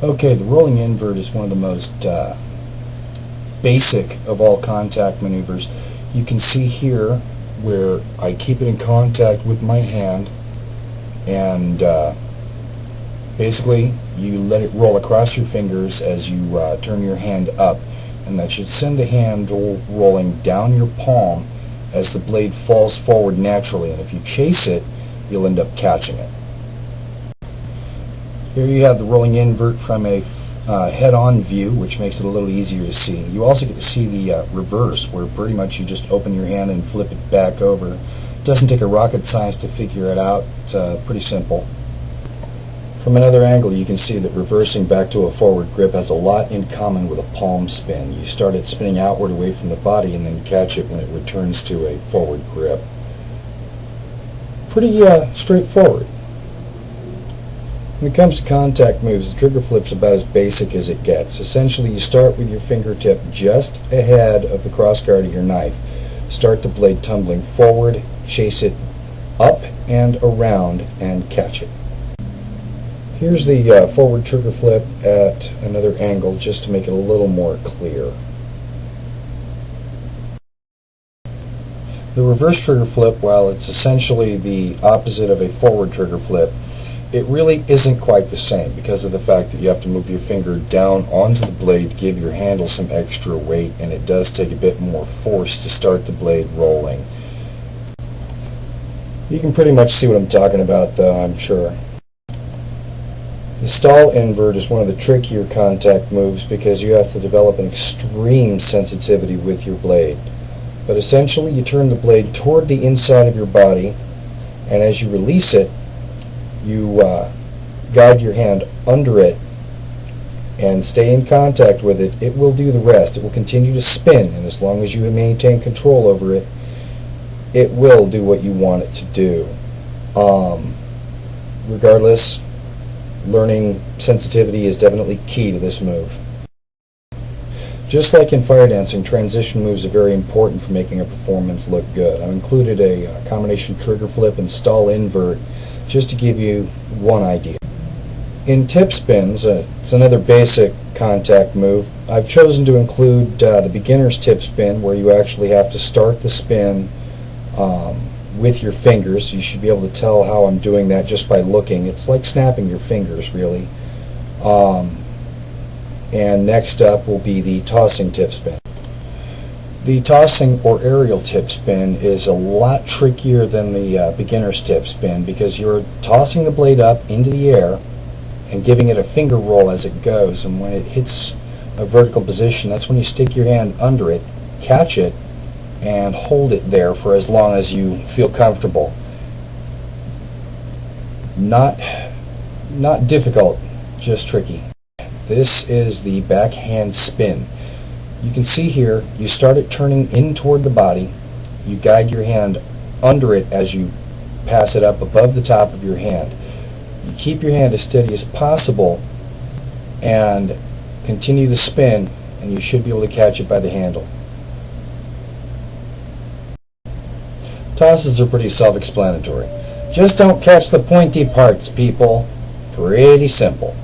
Okay, the rolling invert is one of the most basic of all contact maneuvers. You can see here where I keep it in contact with my hand, and basically you let it roll across your fingers as you turn your hand up, and that should send the handle rolling down your palm as the blade falls forward naturally, and if you chase it, you'll end up catching it. Here you have the rolling invert from a head-on view, which makes it a little easier to see. You also get to see the reverse, where pretty much you just open your hand and flip it back over. It doesn't take a rocket science to figure it out. It's pretty simple. From another angle, you can see that reversing back to a forward grip has a lot in common with a palm spin. You start it spinning outward away from the body and then catch it when it returns to a forward grip. Pretty straightforward. When it comes to contact moves, the trigger flip's about as basic as it gets. Essentially, you start with your fingertip just ahead of the crossguard of your knife. Start the blade tumbling forward, chase it up and around, and catch it. Here's the forward trigger flip at another angle just to make it a little more clear. The reverse trigger flip, while it's essentially the opposite of a forward trigger flip, it really isn't quite the same because of the fact that you have to move your finger down onto the blade to give your handle some extra weight, and it does take a bit more force to start the blade rolling. You can pretty much see what I'm talking about though, I'm sure. The stall invert is one of the trickier contact moves because you have to develop an extreme sensitivity with your blade. But essentially you turn the blade toward the inside of your body, and as you release it, you guide your hand under it and stay in contact with it. It will do the rest. It will continue to spin, and as long as you maintain control over it, it will do what you want it to do. Regardless, learning sensitivity is definitely key to this move. Just like in fire dancing, transition moves are very important for making a performance look good. I've included a combination trigger flip and stall invert just to give you one idea. In tip spins, it's another basic contact move. I've chosen to include the beginner's tip spin, where you actually have to start the spin with your fingers. You should be able to tell how I'm doing that just by looking. It's like snapping your fingers, really. And next up will be the tossing tip spin. The tossing or aerial tip spin is a lot trickier than the beginner's tip spin because you're tossing the blade up into the air and giving it a finger roll as it goes, and when it hits a vertical position, that's when you stick your hand under it, catch it, and hold it there for as long as you feel comfortable. Not difficult, just tricky. This is the backhand spin. You can see here, you start it turning in toward the body, you guide your hand under it as you pass it up above the top of your hand. You keep your hand as steady as possible and continue the spin, and you should be able to catch it by the handle. Tosses are pretty self-explanatory. Just don't catch the pointy parts, people. Pretty simple.